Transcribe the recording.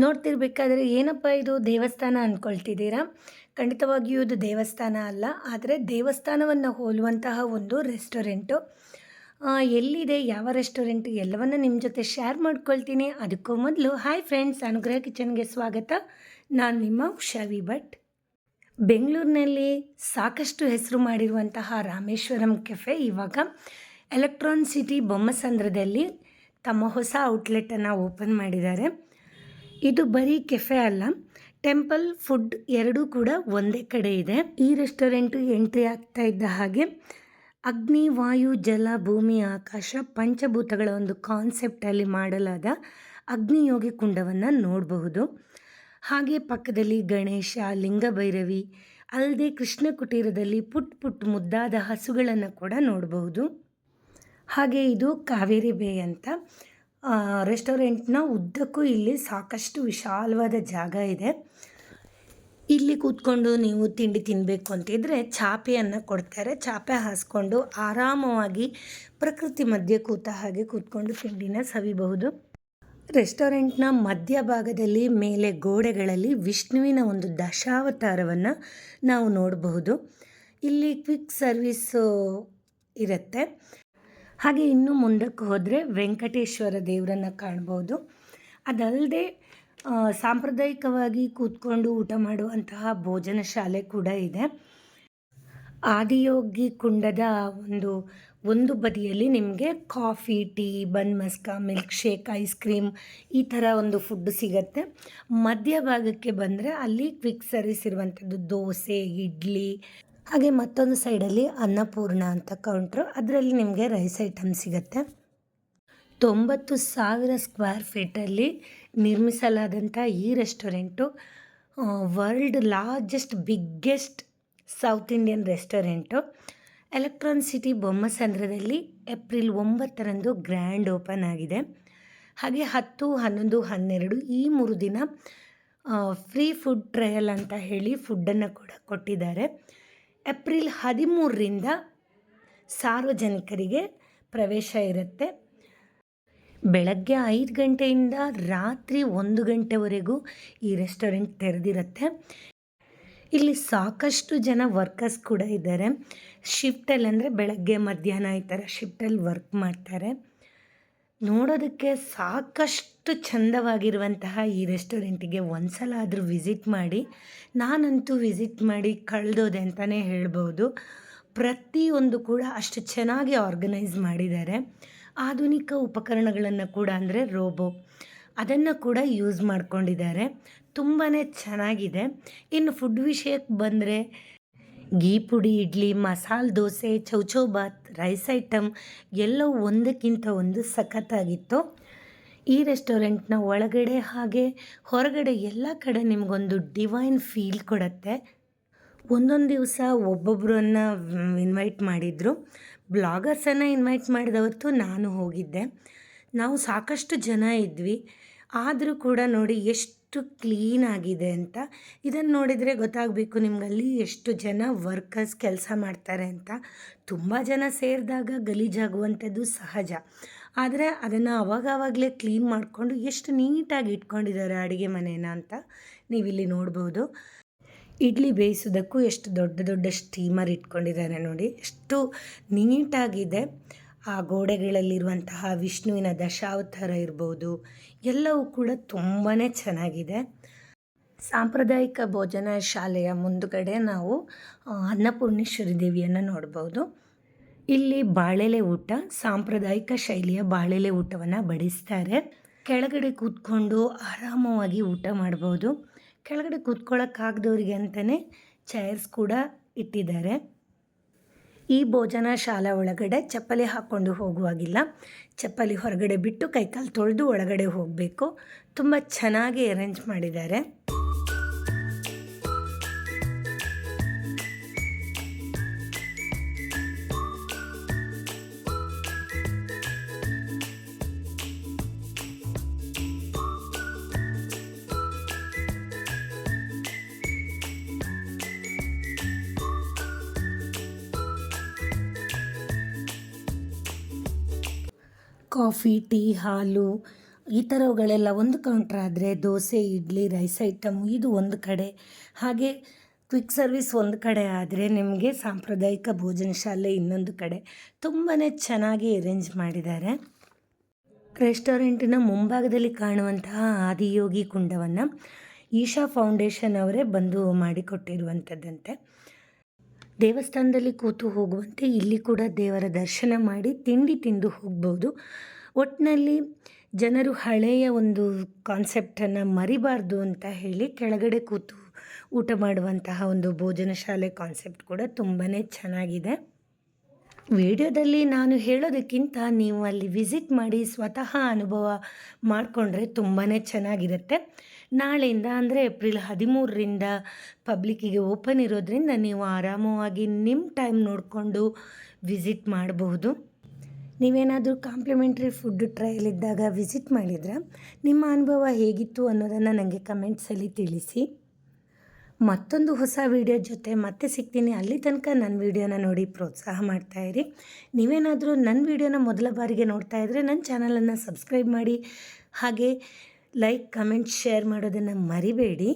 ನೋಡ್ತಿರ್ಬೇಕಾದ್ರೆ ಏನಪ್ಪ ಇದು ದೇವಸ್ಥಾನ ಅಂದ್ಕೊಳ್ತಿದ್ದೀರಾ? ಖಂಡಿತವಾಗಿಯೂ ಇದು ದೇವಸ್ಥಾನ ಅಲ್ಲ. ಆದರೆ ದೇವಸ್ಥಾನವನ್ನು ಹೋಲುವಂತಹ ಒಂದು ರೆಸ್ಟೋರೆಂಟು. ಎಲ್ಲಿದೆ, ಯಾವ ರೆಸ್ಟೋರೆಂಟ್ ಎಲ್ಲವನ್ನು ನಿಮ್ಮ ಜೊತೆ ಶೇರ್ ಮಾಡ್ಕೊಳ್ತೀನಿ. ಅದಕ್ಕೂ ಮೊದಲು ಹಾಯ್ ಫ್ರೆಂಡ್ಸ್, ಅನುಗ್ರಹ ಕಿಚನ್ಗೆ ಸ್ವಾಗತ. ನಾನು ನಿಮ್ಮ ಉಷಾವಿ ಭಟ್. ಬೆಂಗಳೂರಿನಲ್ಲಿ ಸಾಕಷ್ಟು ಹೆಸರು ಮಾಡಿರುವಂತಹ ರಾಮೇಶ್ವರಂ ಕೆಫೆ ಇವಾಗ ಎಲೆಕ್ಟ್ರಾನ್ ಸಿಟಿ ಬೊಮ್ಮಸಂದ್ರದಲ್ಲಿ ತಮ್ಮ ಹೊಸ ಔಟ್ಲೆಟನ್ನು ಓಪನ್ ಮಾಡಿದ್ದಾರೆ. ಇದು ಬರೀ ಕೆಫೆ ಅಲ್ಲ, ಟೆಂಪಲ್, ಫುಡ್ ಎರಡೂ ಕೂಡ ಒಂದೇ ಕಡೆ ಇದೆ. ಈ ರೆಸ್ಟೋರೆಂಟು ಎಂಟ್ರಿ ಆಗ್ತಾ ಇದ್ದ ಹಾಗೆ ಅಗ್ನಿ, ವಾಯು, ಜಲ, ಭೂಮಿ, ಆಕಾಶ ಪಂಚಭೂತಗಳ ಒಂದು ಕಾನ್ಸೆಪ್ಟಲ್ಲಿ ಮಾಡಲಾದ ಅಗ್ನಿಯೋಗಿ ಕುಂಡವನ್ನು ನೋಡಬಹುದು. ಹಾಗೆ ಪಕ್ಕದಲ್ಲಿ ಗಣೇಶ, ಲಿಂಗಭೈರವಿ, ಅಲ್ಲದೆ ಕೃಷ್ಣ ಕುಟೀರದಲ್ಲಿ ಪುಟ್ ಮುದ್ದಾದ ಹಸುಗಳನ್ನು ಕೂಡ ನೋಡಬಹುದು. ಹಾಗೆ ಇದು ಕಾವೇರಿ ಬೇ ಅಂತ ರೆಸ್ಟೋರೆಂಟ್ನ ಉದ್ದಕ್ಕೂ ಇಲ್ಲಿ ಸಾಕಷ್ಟು ವಿಶಾಲವಾದ ಜಾಗ ಇದೆ. ಇಲ್ಲಿ ಕೂತ್ಕೊಂಡು ನೀವು ತಿಂಡಿ ತಿನ್ನಬೇಕು ಅಂತಿದ್ರೆ ಚಾಪೆಯನ್ನು ಕೊಡ್ತಾರೆ. ಚಾಪೆ ಹಾಸ್ಕೊಂಡು ಆರಾಮವಾಗಿ ಪ್ರಕೃತಿ ಮಧ್ಯೆ ಕೂತ ಹಾಗೆ ಕೂತ್ಕೊಂಡು ತಿಂಡಿನ ಸವಿಬಹುದು. ರೆಸ್ಟೋರೆಂಟ್ನ ಮಧ್ಯಭಾಗದಲ್ಲಿ ಮೇಲೆ ಗೋಡೆಗಳಲ್ಲಿ ವಿಷ್ಣುವಿನ ಒಂದು ದಶಾವತಾರವನ್ನು ನಾವು ನೋಡಬಹುದು. ಇಲ್ಲಿ ಕ್ವಿಕ್ ಸರ್ವಿಸ್ಸು ಇರುತ್ತೆ. ಹಾಗೆ ಇನ್ನು ಮುಂದಕ್ಕೆ ಹೋದರೆ ವೆಂಕಟೇಶ್ವರ ದೇವರನ್ನು ಕಾಣ್ಬೋದು. ಅದಲ್ಲದೆ ಸಾಂಪ್ರದಾಯಿಕವಾಗಿ ಕೂತ್ಕೊಂಡು ಊಟ ಮಾಡುವಂತಹ ಭೋಜನ ಶಾಲೆ ಕೂಡ ಇದೆ. ಆದಿಯೋಗಿ ಕುಂಡದ ಒಂದು ಬದಿಯಲ್ಲಿ ನಿಮಗೆ coffee, tea, bun maska, milk shake, ice cream ಈ ಥರ ಒಂದು ಫುಡ್ ಸಿಗುತ್ತೆ. ಮಧ್ಯಭಾಗಕ್ಕೆ ಬಂದರೆ ಅಲ್ಲಿ ಕ್ವಿಕ್ ಸರ್ವಿಸ್ ಇರುವಂಥದ್ದು ದೋಸೆ, ಇಡ್ಲಿ, ಹಾಗೆ ಮತ್ತೊಂದು ಸೈಡಲ್ಲಿ ಅನ್ನಪೂರ್ಣ ಅಂತ ಕೌಂಟ್ರು, ಅದರಲ್ಲಿ ನಿಮಗೆ ರೈಸ್ ಐಟಮ್ ಸಿಗುತ್ತೆ. 90,000 ಸ್ಕ್ವೇರ್ ಫೀಟಲ್ಲಿ ನಿರ್ಮಿಸಲಾದಂಥ ಈ restaurant world largest biggest South Indian restaurant. Electronic City ಬೊಮ್ಮಸಂದ್ರದಲ್ಲಿ ಏಪ್ರಿಲ್ 9ರಂದು ಗ್ರ್ಯಾಂಡ್ ಓಪನ್ ಆಗಿದೆ. ಹಾಗೆ 10, 11, 12 ಈ 3 ದಿನ ಫ್ರೀ ಫುಡ್ ಟ್ರಯಲ್ ಅಂತ ಹೇಳಿ ಫುಡ್ಡನ್ನು ಕೂಡ ಕೊಟ್ಟಿದ್ದಾರೆ. ಏಪ್ರಿಲ್ 13ರಿಂದ ಸಾರ್ವಜನಿಕರಿಗೆ ಪ್ರವೇಶ ಇರುತ್ತೆ. ಬೆಳಗ್ಗೆ 5 ಗಂಟೆಯಿಂದ ರಾತ್ರಿ 1 ಗಂಟೆವರೆಗೂ ಈ ರೆಸ್ಟೋರೆಂಟ್ ತೆರೆದಿರುತ್ತೆ. ಇಲ್ಲಿ ಸಾಕಷ್ಟು ಜನ ವರ್ಕರ್ಸ್ ಕೂಡ ಇದ್ದಾರೆ. ಶಿಫ್ಟಲ್ಲಿ ಅಂದರೆ ಬೆಳಗ್ಗೆ, ಮಧ್ಯಾಹ್ನ ಈ ಥರ ಶಿಫ್ಟಲ್ಲಿ ವರ್ಕ್ ಮಾಡ್ತಾರೆ. ನೋಡೋದಕ್ಕೆ ಸಾಕಷ್ಟು ಚಂದವಾಗಿರುವಂತಹ ಈ ರೆಸ್ಟೋರೆಂಟಿಗೆ ಒಂದು ಸಲ ಆದರೂ ವಿಸಿಟ್ ಮಾಡಿ. ನಾನಂತೂ ವಿಸಿಟ್ ಮಾಡಿ ಕಳೆದೋದೆ ಅಂತಲೇ ಹೇಳ್ಬೋದು. ಪ್ರತಿಯೊಂದು ಕೂಡ ಅಷ್ಟು ಚೆನ್ನಾಗಿ ಆರ್ಗನೈಸ್ ಮಾಡಿದ್ದಾರೆ. ಆಧುನಿಕ ಉಪಕರಣಗಳನ್ನು ಕೂಡ ಅಂದರೆ ರೋಬೋ ಅದನ್ನು ಕೂಡ ಯೂಸ್ ಮಾಡ್ಕೊಂಡಿದ್ದಾರೆ. ತುಂಬಾ ಚೆನ್ನಾಗಿದೆ. ಇನ್ನು ಫುಡ್ ವಿಷಯಕ್ಕೆ ಬಂದರೆ ಘೀ ಪುಡಿ, ಇಡ್ಲಿ, ಮಸಾಲೆ ದೋಸೆ, ಚೌಚೌಬಾತ್, ರೈಸ್ ಐಟಮ್ ಎಲ್ಲವೂ ಒಂದಕ್ಕಿಂತ ಒಂದು ಸಖತ್ತಾಗಿತ್ತು. ಈ ರೆಸ್ಟೋರೆಂಟ್ನ ಒಳಗಡೆ ಹಾಗೆ ಹೊರಗಡೆ ಎಲ್ಲ ಕಡೆ ನಿಮಗೊಂದು ಡಿವೈನ್ ಫೀಲ್ ಕೊಡುತ್ತೆ. ಒಂದೊಂದು ದಿವಸ ಒಬ್ಬೊಬ್ಬರನ್ನು ಇನ್ವೈಟ್ ಮಾಡಿದರು. ಬ್ಲಾಗರ್ಸನ್ನು ಇನ್ವೈಟ್ ಮಾಡಿದವತ್ತು ನಾನು ಹೋಗಿದ್ದೆ. ನಾವು ಸಾಕಷ್ಟು ಜನ ಇದ್ವಿ. ಆದರೂ ಕೂಡ ನೋಡಿ ಎಷ್ಟು ಕ್ಲೀನ್ ಆಗಿದೆ ಅಂತ. ಇದನ್ನು ನೋಡಿದರೆ ಗೊತ್ತಾಗಬೇಕು ನಿಮಗಲ್ಲಿ ಎಷ್ಟು ಜನ ವರ್ಕರ್ಸ್ ಕೆಲಸ ಮಾಡ್ತಾರೆ ಅಂತ. ತುಂಬ ಜನ ಸೇರಿದಾಗ ಗಲೀಜಾಗುವಂಥದ್ದು ಸಹಜ. ಆದರೆ ಅದನ್ನು ಆವಾಗಲೇ ಕ್ಲೀನ್ ಮಾಡಿಕೊಂಡು ಎಷ್ಟು ನೀಟಾಗಿ ಇಟ್ಕೊಂಡಿದ್ದಾರೆ ಅಡುಗೆ ಮನೇನ ಅಂತ ನೀವಿಲ್ಲಿ ನೋಡ್ಬೋದು. ಇಡ್ಲಿ ಬೇಯಿಸೋದಕ್ಕೂ ಎಷ್ಟು ದೊಡ್ಡ ಸ್ಟೀಮರ್ ಇಟ್ಕೊಂಡಿದ್ದಾರೆ ನೋಡಿ, ಎಷ್ಟು ನೀಟಾಗಿದೆ. ಆ ಗೋಡೆಗಳಲ್ಲಿರುವಂತಹ ವಿಷ್ಣುವಿನ ದಶಾವತಾರ ಇರ್ಬೋದು, ಎಲ್ಲವೂ ಕೂಡ ತುಂಬಾ ಚೆನ್ನಾಗಿದೆ. ಸಾಂಪ್ರದಾಯಿಕ ಭೋಜನ ಶಾಲೆಯ ಮುಂದುಗಡೆ ನಾವು ಅನ್ನಪೂರ್ಣೇಶ್ವರಿ ದೇವಿಯನ್ನು ನೋಡ್ಬೋದು. ಇಲ್ಲಿ ಬಾಳೆಲೆ ಊಟ, ಸಾಂಪ್ರದಾಯಿಕ ಶೈಲಿಯ ಬಾಳೆಲೆ ಊಟವನ್ನು ಬಡಿಸ್ತಾರೆ. ಕೆಳಗಡೆ ಕೂತ್ಕೊಂಡು ಆರಾಮವಾಗಿ ಊಟ ಮಾಡ್ಬೋದು. ಕೆಳಗಡೆ ಕೂತ್ಕೊಳ್ಳೋಕ್ಕಾಗದವ್ರಿಗೆ ಅಂತಲೇ ಚೇರ್ಸ್ ಕೂಡ ಇಟ್ಟಿದ್ದಾರೆ. ಈ ಭೋಜನ ಶಾಲಾ ಒಳಗಡೆ ಚಪ್ಪಲಿ ಹಾಕ್ಕೊಂಡು ಹೋಗುವಾಗಿಲ್ಲ. ಚಪ್ಪಲಿ ಹೊರಗಡೆ ಬಿಟ್ಟು ಕೈಕಾಲು ತೊಳೆದು ಒಳಗಡೆ ಹೋಗಬೇಕು. ತುಂಬ ಚೆನ್ನಾಗಿ ಅರೇಂಜ್ ಮಾಡಿದ್ದಾರೆ. ಕಾಫಿ, ಟೀ, ಹಾಲು, ಈ ಥರವುಗಳೆಲ್ಲ ಒಂದು ಕೌಂಟ್ರ್ ಆದರೆ ದೋಸೆ, ಇಡ್ಲಿ, ರೈಸ್ ಐಟಮ್ ಇದು ಒಂದು ಕಡೆ, ಹಾಗೆ ಕ್ವಿಕ್ ಸರ್ವಿಸ್ ಒಂದು ಕಡೆ ಆದರೆ ನಿಮಗೆ ಸಾಂಪ್ರದಾಯಿಕ ಭೋಜನ ಶಾಲೆ ಇನ್ನೊಂದು ಕಡೆ ತುಂಬಾ ಚೆನ್ನಾಗಿ ಅರೇಂಜ್ ಮಾಡಿದ್ದಾರೆ. ರೆಸ್ಟೋರೆಂಟಿನ ಮುಂಭಾಗದಲ್ಲಿ ಕಾಣುವಂತಹ ಆದಿಯೋಗಿ ಕುಂಡವನ್ನು ಈಶಾ ಫೌಂಡೇಶನ್ ಅವರೇ ಬಂದು ಮಾಡಿಕೊಟ್ಟಿರುವಂಥದ್ದಂತೆ. ದೇವಸ್ಥಾನದಲ್ಲಿ ಕೂತು ಹೋಗುವಂತೆ ಇಲ್ಲಿ ಕೂಡ ದೇವರ ದರ್ಶನ ಮಾಡಿ ತಿಂಡಿ ತಿಂದು ಹೋಗ್ಬೋದು. ಒಟ್ಟಿನಲ್ಲಿ ಜನರು ಹಳೆಯ ಒಂದು ಕಾನ್ಸೆಪ್ಟನ್ನು ಮರಿಬಾರ್ದು ಅಂತ ಹೇಳಿ ಕೆಳಗಡೆ ಕೂತು ಊಟ ಮಾಡುವಂತಹ ಒಂದು ಭೋಜನ ಶಾಲೆ ಕಾನ್ಸೆಪ್ಟ್ ಕೂಡ ತುಂಬಾ ಚೆನ್ನಾಗಿದೆ. ವಿಡಿಯೋದಲ್ಲಿ ನಾನು ಹೇಳೋದಕ್ಕಿಂತ ನೀವು ಅಲ್ಲಿ ವಿಸಿಟ್ ಮಾಡಿ ಸ್ವತಃ ಅನುಭವ ಮಾಡಿಕೊಂಡ್ರೆ ತುಂಬಾ ಚೆನ್ನಾಗಿರುತ್ತೆ. ನಾಳೆಯಿಂದ ಅಂದರೆ ಏಪ್ರಿಲ್ 13ರಿಂದ ಪಬ್ಲಿಕ್ಕಿಗೆ ಓಪನ್ ಇರೋದ್ರಿಂದ ನೀವು ಆರಾಮವಾಗಿ ನಿಮ್ಮ ಟೈಮ್ ನೋಡಿಕೊಂಡು ವಿಸಿಟ್ ಮಾಡಬಹುದು. ನೀವೇನಾದರೂ ಕಾಂಪ್ಲಿಮೆಂಟ್ರಿ ಫುಡ್ ಟ್ರಯಲ್ ಇದ್ದಾಗ ವಿಸಿಟ್ ಮಾಡಿದ್ರೆ ನಿಮ್ಮ ಅನುಭವ ಹೇಗಿತ್ತು ಅನ್ನೋದನ್ನು ನನಗೆ ಕಮೆಂಟ್ಸಲ್ಲಿ ತಿಳಿಸಿ. ಮತ್ತೊಂದು ಹೊಸ ವಿಡಿಯೋ ಜೊತೆ ಮತ್ತೆ ಸಿಗ್ತೀನಿ. ಅಲ್ಲಿ ತನಕ ನನ್ನ ವಿಡಿಯೋನ ನೋಡಿ ಪ್ರೋತ್ಸಾಹ ಮಾಡ್ತಾಯಿರಿ. ನೀವೇನಾದರೂ ನನ್ನ ವಿಡಿಯೋನ ಮೊದಲ ಬಾರಿಗೆ ನೋಡ್ತಾ ಇದ್ದರೆ ನನ್ನ ಚಾನಲನ್ನು ಸಬ್ಸ್ಕ್ರೈಬ್ ಮಾಡಿ, ಹಾಗೆ ಲೈಕ್, ಕಮೆಂಟ್, ಶೇರ್ ಮಾಡೋದನ್ನು ಮರಿಬೇಡಿ.